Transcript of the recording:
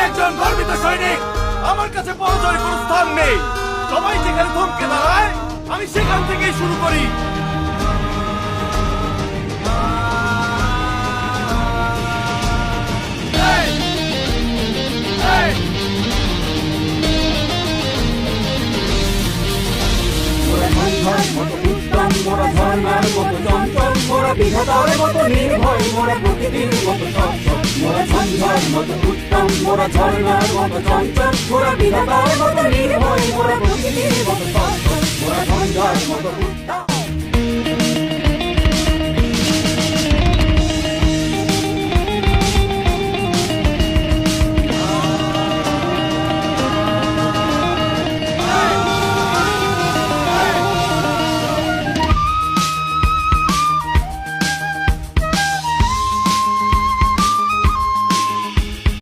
একজন গর্বিত সৈনিক, আমার কাছে পরাজয়ের কোনো স্থান নেই। সবাই যেখানে থমকে দাঁড়ায় আমি সেখান থেকেই শুরু করি। মোরা ঝর্ণার মতো চঞ্চল, মোরা বিধাতার মতো নির্ভয়, মোরা প্রকৃতির মতো সচ্ছল। মোরা ঝঞ্ঝার মতো উত্তম, মোরা ঝর্ণার মতো চঞ্চল, মোরা বিধাতার মতো নির্ভয়, মোরা প্রকৃতির মতো সচ্ছল। মোরা ঝঞ্ঝার মতো উত্তম।